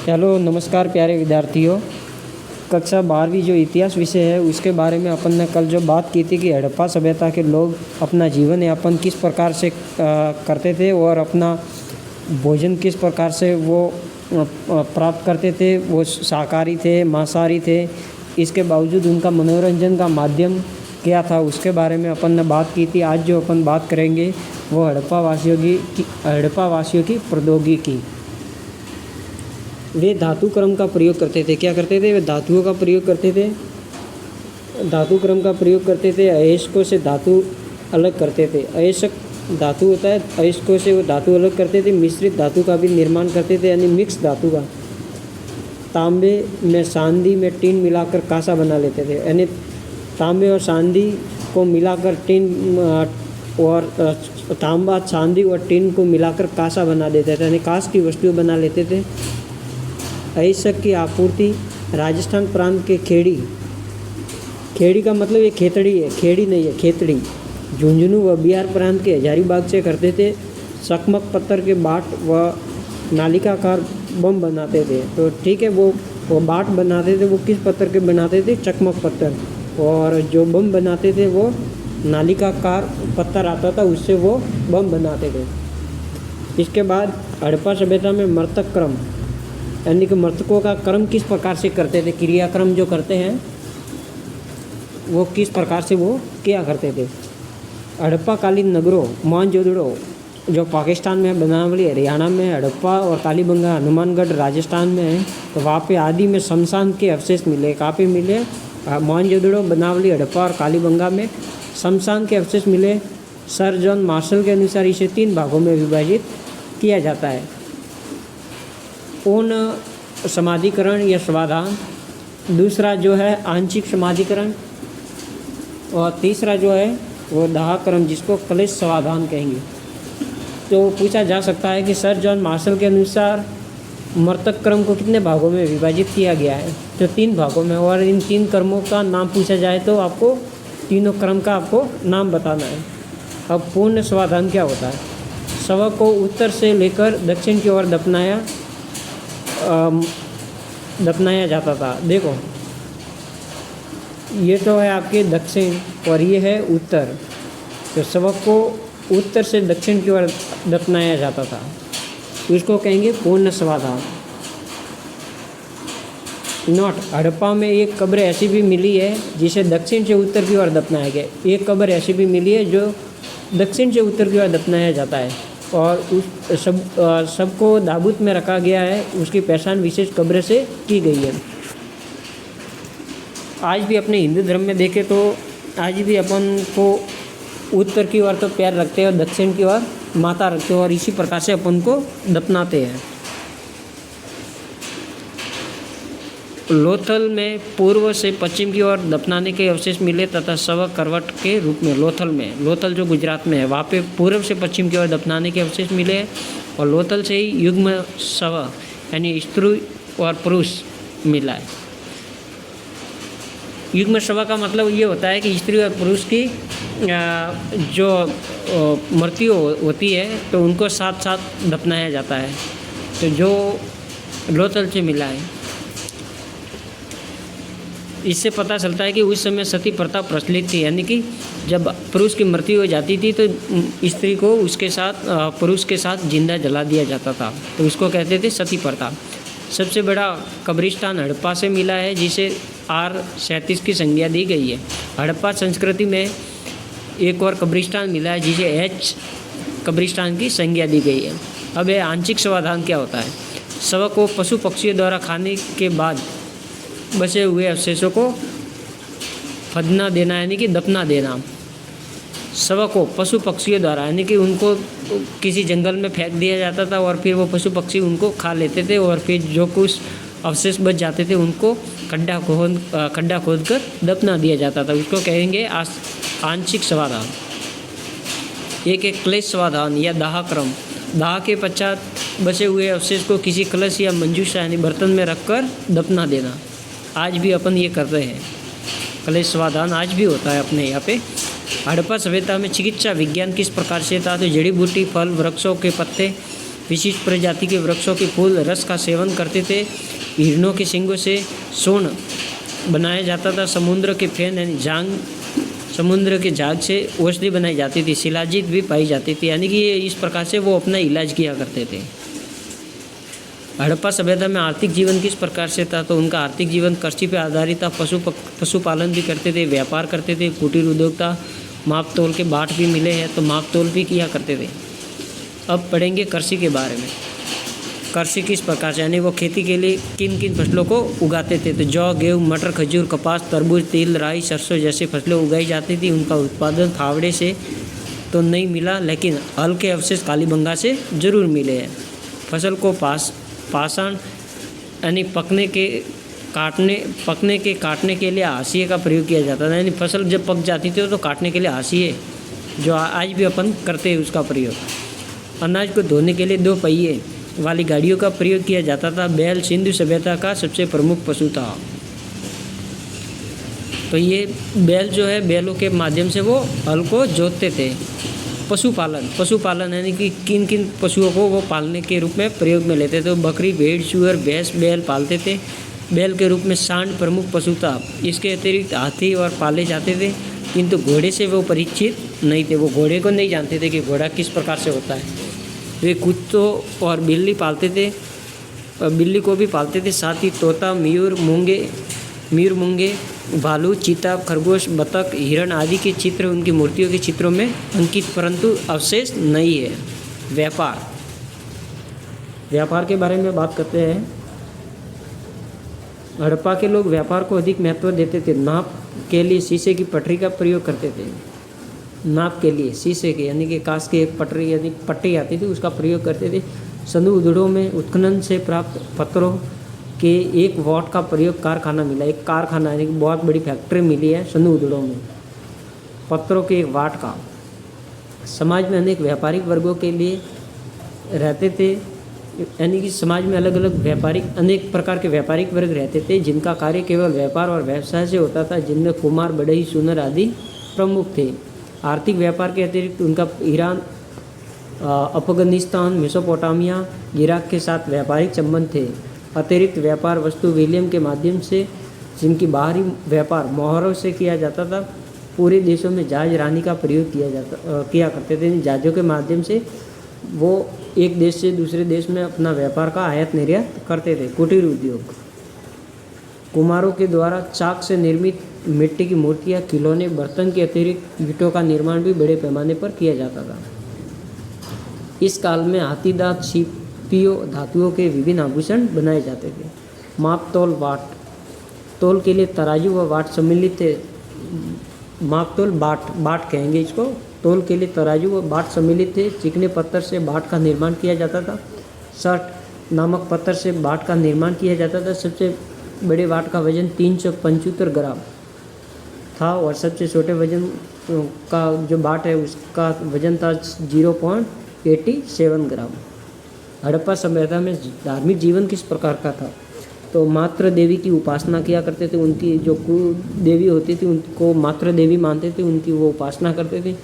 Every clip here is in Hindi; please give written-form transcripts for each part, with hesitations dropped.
हेलो नमस्कार प्यारे विद्यार्थियों। कक्षा 12वीं जो इतिहास विषय है उसके बारे में अपन ने कल जो बात की थी कि हड़प्पा सभ्यता के लोग अपना जीवन यापन किस प्रकार से करते थे और अपना भोजन किस प्रकार से वो प्राप्त करते थे। वो शाकाहारी थे, मांसाहारी थे, इसके बावजूद उनका मनोरंजन का माध्यम क्या था उसके बारे में अपन ने बात की थी। आज जो अपन बात करेंगे वो हड़प्पा वासियों की प्रौद्योगिकी। वे धातु क्रम का प्रयोग करते थे। क्या करते थे? वे धातुओं का प्रयोग करते थे, धातु क्रम का प्रयोग करते थे। अयस्कों से धातु अलग करते थे। अयस्क धातु होता है, अयस्कों से वो धातु अलग करते थे। मिश्रित धातु का भी निर्माण करते थे, यानी मिक्स धातु का। तांबे में चांदी में टिन मिलाकर कांसा बना लेते थे, यानी तांबे और चांदी को मिलाकर टिन और तांबा, चांदी और टिन को मिलाकर कांसा बना देते थे, यानी कांस की वस्तुएं बना लेते थे। अयस्क की आपूर्ति राजस्थान प्रांत के खेड़ी का मतलब ये खेतड़ी है, खेड़ी नहीं है, खेतड़ी। झुंझुनू व बिहार प्रांत के हजारीबाग से करते थे। चकमक पत्थर के बाट व नालिकाकार बम बनाते थे। तो ठीक है, वो बाट बनाते थे, वो किस पत्थर के बनाते थे? चकमक पत्थर। और जो बम बनाते थे वो नालिकाकार पत्थर आता था, उससे वो बम बनाते थे। इसके बाद हड़प्पा सभ्यता में मृतक क्रम, यानी कि मृतकों का कर्म किस प्रकार से करते थे, क्रियाक्रम जो करते हैं वो किस प्रकार से वो किया करते थे। हड़प्पा कालीन नगरों, मोहनजोदड़ो जो पाकिस्तान में, बनावली हरियाणा में, हड़प्पा और कालीबंगा हनुमानगढ़ राजस्थान में है। तो वहाँ पे आदि में शमशान के अवशेष मिले। कहाँ पे मिले? मोहनजोदड़ो, बनावली, हड़प्पा और कालीबंगा में शमशान के अवशेष मिले। सर जॉन मार्शल के अनुसार इसे 3 भागों में विभाजित किया जाता है। पूर्ण समाधिकरण या स्वाधान, दूसरा जो है आंशिक समाधिकरण, और तीसरा जो है वो दाहक्रम, जिसको क्लेश स्वाधान कहेंगे। तो पूछा जा सकता है कि सर जॉन मार्शल के अनुसार मृतक क्रम को कितने भागों में विभाजित किया गया है? तो 3 भागों में। और इन 3 क्रमों का नाम पूछा जाए तो आपको तीनों क्रम का आपको नाम बताना है। अब पूर्ण स्वाधान क्या होता है? शव को उत्तर से लेकर दक्षिण की ओर दफनाया जाता था। देखो, ये तो है आपके दक्षिण और ये है उत्तर। तो शव को उत्तर से दक्षिण की ओर दफनाया जाता था, इसको कहेंगे पूर्ण स्वाधान। नोट, हड़प्पा में एक कब्र ऐसी भी मिली है जिसे दक्षिण से उत्तर की ओर दफनाया गया। एक कब्र ऐसी भी मिली है जो दक्षिण से उत्तर की ओर दफनाया जाता है, और उस सबको ताबूत में रखा गया है। उसकी पहचान विशेष कब्र से की गई है। आज भी अपने हिंदू धर्म में देखें तो आज भी अपन को उत्तर की ओर तो पैर रखते हैं और दक्षिण की ओर माथा रखते हैं, और इसी प्रकार से अपन को दफनाते हैं। लोथल में पूर्व से पश्चिम की ओर दफनाने के अवशेष मिले तथा शव करवट के रूप में लोथल जो गुजरात में है, वहाँ पे पूर्व से पश्चिम की ओर दफनाने के अवशेष मिले। और लोथल से ही युग्म शव, यानी स्त्री और पुरुष मिला है। युग्म शव का मतलब ये होता है कि स्त्री और पुरुष की जो मृत्यु होती है तो उनको साथ साथ दफनाया जाता है। तो जो लोथल से मिला है, इससे पता चलता है कि उस समय सती प्रथा प्रचलित थी, यानी कि जब पुरुष की मृत्यु हो जाती थी तो स्त्री को उसके साथ, पुरुष के साथ जिंदा जला दिया जाता था। तो उसको कहते थे सती प्रथा। सबसे बड़ा कब्रिस्तान हड़प्पा से मिला है, जिसे R37 की संज्ञा दी गई है। हड़प्पा संस्कृति में एक और कब्रिस्तान मिला है जिसे H कब्रिस्तान की संज्ञा दी गई है। अब यह आंशिक स्वाधान क्या होता है? शव को पशु पक्षियों द्वारा खाने के बाद बचे हुए अवशेषों को फदना देना, यानी कि दफना देना। शव को पशु पक्षियों द्वारा, यानी कि उनको किसी जंगल में फेंक दिया जाता था और फिर वो पशु पक्षी उनको खा लेते थे, और फिर जो कुछ अवशेष बच जाते थे उनको खड्डा खोद कर दफना दिया जाता था। उसको कहेंगे आंशिक स्वाधान। एक क्लेश स्वाधान या दाहक्रम, दाह के पश्चात बचे हुए अवशेष को किसी कलश या मंजूषा यानी बर्तन में रखकर दफना देना। आज भी अपन ये कर रहे हैं। क्लेश स्वाधान आज भी होता है अपने यहाँ पे। हड़प्पा सभ्यता में चिकित्सा विज्ञान किस प्रकार से था? तो जड़ी बूटी, फल, वृक्षों के पत्ते विशिष्ट प्रजाति के वृक्षों के फूल रस का सेवन करते थे। हिरणों के सींगों से सोन बनाया जाता था। समुद्र के फेन यानी जांग, समुद्र के झाग से औषधि बनाई जाती थी। शिलाजीत भी पाई जाती थी, यानी कि इस प्रकार से वो अपना इलाज किया करते थे। हड़प्पा सभ्यता में आर्थिक जीवन किस प्रकार से था, तो उनका आर्थिक जीवन कृषि पर आधारित था। पशुपालन भी करते थे, व्यापार करते थे, कुटीर उद्योग था, माप तोल के बाट भी मिले हैं तो माप तोल भी किया करते थे। अब पढ़ेंगे कृषि के बारे में। कृषि किस प्रकार से, यानी वो खेती के लिए किन किन फसलों को उगाते थे, तो जौ, गेहूँ, मटर, खजूर, कपास, तरबूज, तिल, राई, सरसों जैसी फसलें उगाई जाती थी। उनका उत्पादन फावड़े से तो नहीं मिला, लेकिन हल के अवशेष कालीबंगा से जरूर मिले हैं। फसल को पाषाण यानी पकने के काटने के लिए हाशिए का प्रयोग किया जाता था। यानी फसल जब पक जाती थी तो काटने के लिए हाशिए, जो आज भी अपन करते हैं, उसका प्रयोग। अनाज को धोने के लिए 2 पहिए वाली गाड़ियों का प्रयोग किया जाता था। बैल सिंधु सभ्यता का सबसे प्रमुख पशु था। तो ये बैल जो है, बैलों के माध्यम से वो हल को जोतते थे। पशुपालन यानी कि किन किन पशुओं को वो पालने के रूप में प्रयोग में लेते थे। बकरी, भेड़, सूअर, भैंस, बैल पालते थे। बैल के रूप में सांड प्रमुख पशु था। इसके अतिरिक्त हाथी और पाले जाते थे, किंतु घोड़े से वो परिचित नहीं थे। वो घोड़े को नहीं जानते थे कि घोड़ा किस प्रकार से होता है। वे कुत्तों और बिल्ली पालते थे, बिल्ली को भी पालते थे। साथ ही तोता, मयूर, मूंगे, भालू, चीता, खरगोश, बतख, हिरण आदि के चित्र उनकी मूर्तियों के चित्रों में अंकित, परंतु अवशेष नहीं है। व्यापार के बारे में बात करते हैं। हड़प्पा के लोग व्यापार को अधिक महत्व देते थे। नाप के लिए शीशे की पटरी का प्रयोग करते थे। नाप के लिए शीशे के यानी कि कांच के पटरी यानी पट्टी आती थी, उसका प्रयोग करते थे। सनु उधड़ों में उत्खनन से प्राप्त पत्थरों के 1 वाट का प्रयोग कारखाना मिला। एक कारखाना यानी कि बहुत बड़ी फैक्ट्री मिली है सनु उधड़ों में, पत्थरों के 1 वाट का। समाज में अनेक व्यापारिक वर्गों के लिए रहते थे, यानी कि समाज में अनेक प्रकार के व्यापारिक वर्ग रहते थे, जिनका कार्य केवल व्यापार और व्यवसाय से होता था, जिनमें कुमार, बढ़ई, सुनर आदि प्रमुख थे। आर्थिक व्यापार के अतिरिक्त उनका ईरान, अफगानिस्तान, मेसोपोटामिया, इराक के साथ व्यापारिक संबंध थे। अतिरिक्त व्यापार वस्तु विनिमय के माध्यम से, जिनकी बाहरी व्यापार मोहरों से किया जाता था। पूरे देशों में जहाज रानी का प्रयोग किया करते थे। जहाज़ों के माध्यम से वो एक देश से दूसरे देश में अपना व्यापार का आयात निर्यात करते थे। कुटीर उद्योग, कुम्हारों के द्वारा चाक से निर्मित मिट्टी की मूर्तियाँ, खिलौने, बर्तन के अतिरिक्त ईंटों का निर्माण भी बड़े पैमाने पर किया जाता था। इस काल में हाथी दांत, सीपियों, धातुओं के विभिन्न आभूषण बनाए जाते थे। माप तोल, बाट तोल के लिए तराजू व बाट सम्मिलित थे। माप तोल, बाट कहेंगे इसको। तोल के लिए तराजू व बाट सम्मिलित थे। चिकने पत्थर से बाट का निर्माण किया जाता था। सट नामक पत्थर से बाट का निर्माण किया जाता था। सबसे बड़े बाट का वजन 375 ग्राम था और सबसे छोटे वजन का जो बाट है उसका वजन था 0.87 ग्राम। हड़प्पा सभ्यता में धार्मिक जीवन किस प्रकार का था, तो मात्र देवी की उपासना किया करते थे। उनकी जो देवी होती थी उनको मात्र देवी मानते थे, उनकी वो उपासना करते थे।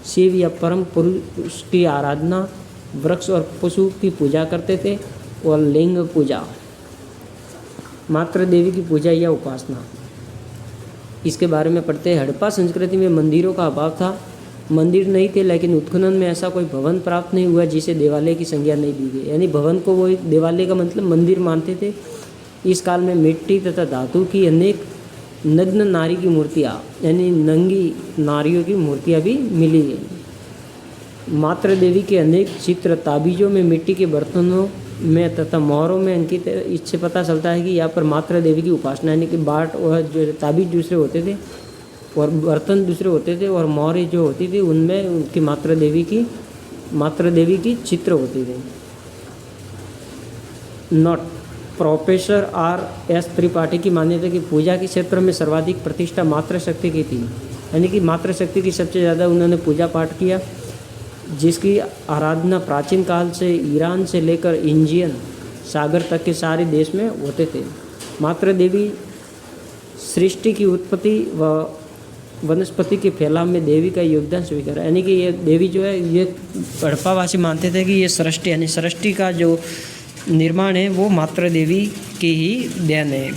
शिव या परम पुरुष की आराधना, वृक्ष और पशु की पूजा करते थे और लिंग पूजा, मात्र देवी की पूजा या उपासना, इसके बारे में पढ़ते हैं। हड़प्पा संस्कृति में मंदिरों का अभाव था। मंदिर नहीं थे, लेकिन उत्खनन में ऐसा कोई भवन प्राप्त नहीं हुआ जिसे देवालय की संज्ञा नहीं दी गई। यानी भवन को वो एक देवालय का मतलब मंदिर मानते थे। इस काल में मिट्टी तथा धातु की अनेक नग्न नारी की मूर्तियाँ यानी नंगी नारियों की मूर्तियाँ भी मिली हैं। मात्र देवी के अनेक चित्र ताबीजों में, मिट्टी के बर्तनों में तथा मोहरों में अंकित है। इससे पता चलता है कि यहाँ पर मात्र देवी की उपासना, यानी कि बाट और जो ताबीज दूसरे होते थे और बर्तन दूसरे होते थे और मोहरें जो होती थी उनमें उनकी मात्र देवी की चित्र होते थे। Note, professor R.S. त्रिपाठी की मान्यता कि पूजा के क्षेत्र में सर्वाधिक प्रतिष्ठा मातृ शक्ति की थी, यानी कि मातृ शक्ति की सबसे ज़्यादा उन्होंने पूजा पाठ किया, जिसकी आराधना प्राचीन काल से ईरान से लेकर इंडियन सागर तक के सारे देश में होते थे। मात्र देवी सृष्टि की उत्पत्ति व वनस्पति के फैलाव में देवी का योगदान स्वीकार, यानी कि ये देवी जो है, ये हड़प्पावासी मानते थे कि ये सृष्टि यानी सृष्टि का जो निर्माण है वो मातृ देवी की ही देन है।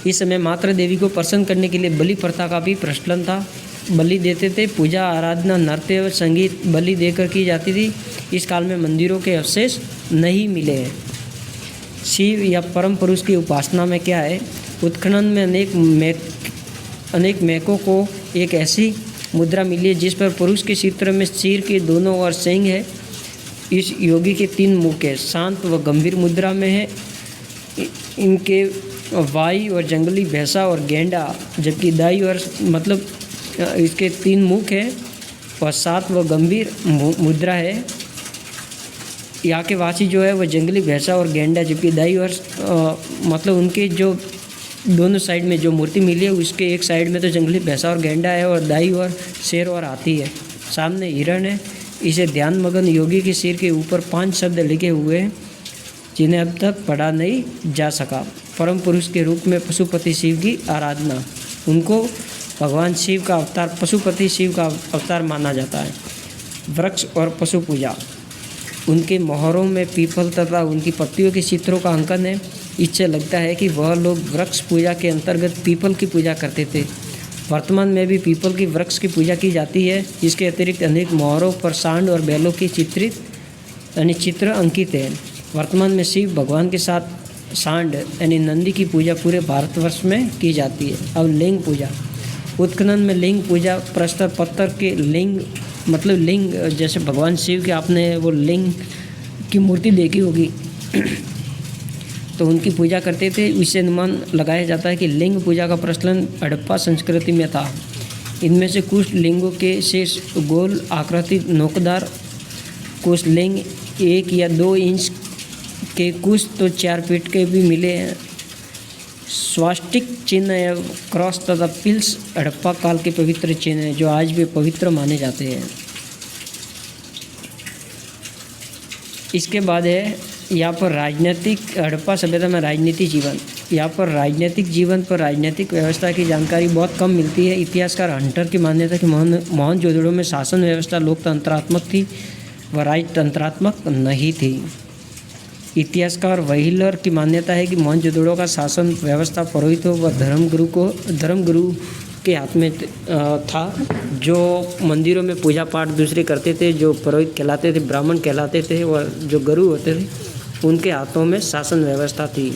इस समय मातृ देवी को प्रसन्न करने के लिए बलि प्रथा का भी प्रचलन था। बलि देते थे, पूजा आराधना नृत्य व संगीत बलि देकर की जाती थी। इस काल में मंदिरों के अवशेष नहीं मिले हैं। शिव या परम पुरुष की उपासना में क्या है, उत्खनन में अनेक मैकों को एक ऐसी मुद्रा मिली है जिस पर पुरुष के चित्र में सिर के दोनों ओर सिंह है। इस योगी के 3 मुख है, शांत व गंभीर मुद्रा में है। इनके वाई और जंगली भैंसा और गेंडा, जबकि दाई और मतलब इसके 3 मुख है और शांत व गंभीर मुद्रा है। यहाँ के वासी जो है वह जंगली भैंसा और गेंडा, जबकि दाई और मतलब उनके जो दोनों साइड में जो मूर्ति मिली है उसके एक साइड में तो जंगली भैंसा और गेंडा है और दाई और शेर और हाथी है, सामने हिरण है। इसे ध्यान मगन योगी के सिर के ऊपर 5 शब्द लिखे हुए हैं जिन्हें अब तक पढ़ा नहीं जा सका। परम पुरुष के रूप में पशुपति शिव की आराधना, उनको भगवान शिव का अवतार, पशुपति शिव का अवतार माना जाता है। वृक्ष और पशु पूजा, उनके मोहरों में पीपल तथा उनकी पत्तियों के चित्रों का अंकन है। इससे लगता है कि वह लोग वृक्ष पूजा के अंतर्गत पीपल की पूजा करते थे। वर्तमान में भी पीपल की वृक्ष की पूजा की जाती है। इसके अतिरिक्त अनेक मोहरों पर सांड और बैलों की चित्र अंकित है। वर्तमान में शिव भगवान के साथ सांड यानी नंदी की पूजा पूरे भारतवर्ष में की जाती है। अब लिंग पूजा, उत्खनन में लिंग पूजा, प्रस्तर पत्थर के लिंग, मतलब लिंग जैसे भगवान शिव के आपने वो लिंग की मूर्ति देखी होगी तो उनकी पूजा करते थे। इससे अनुमान लगाया जाता है कि लिंग पूजा का प्रचलन हड़प्पा संस्कृति में था। इनमें से कुछ लिंगों के शेष गोल आकृति नोकदार, कुछ लिंग 1 या 2 इंच के, कुछ तो 4 फीट के भी मिले हैं। स्वास्टिक चिन्ह या क्रॉस तथा पिल्स हड़प्पा काल के पवित्र चिन्ह हैं जो आज भी पवित्र माने जाते हैं। इसके बाद है यहाँ पर राजनीतिक, हड़प्पा सभ्यता में राजनीतिक जीवन। यहाँ पर राजनीतिक जीवन पर राजनीतिक व्यवस्था की जानकारी बहुत कम मिलती है। इतिहासकार हंटर की मान्यता कि मोहनजोदड़ो में शासन व्यवस्था लोकतंत्रात्मक थी व राजतंत्रात्मक नहीं थी। इतिहासकार व्हीलर की मान्यता है कि मोहनजोदड़ो का शासन व्यवस्था पुरोहितों व धर्मगुरु के हाथ में था, जो मंदिरों में पूजा पाठ दूसरे करते थे, जो पुरोहित कहलाते थे, ब्राह्मण कहलाते थे, और जो गुरु होते थे उनके हाथों में शासन व्यवस्था थी।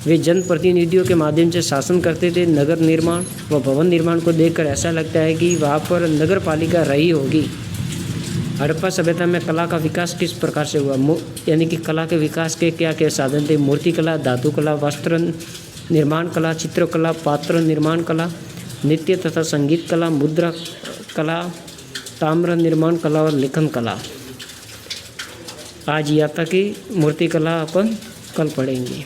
वे जनप्रतिनिधियों के माध्यम से शासन करते थे। नगर निर्माण व भवन निर्माण को देखकर ऐसा लगता है कि वहाँ पर नगर पालिका रही होगी। हड़प्पा सभ्यता में कला का विकास किस प्रकार से हुआ, यानी कि कला के विकास के क्या क्या साधन थे। मूर्ति कला, धातु कला, वस्त्र निर्माण कला, चित्रकला, पात्र निर्माण कला, नृत्य तथा संगीत कला, मुद्रा कला, ताम्र निर्माण कला और लेखन कला। आज यहाँ तक की मूर्ति कला अपन कल पढ़ेंगे।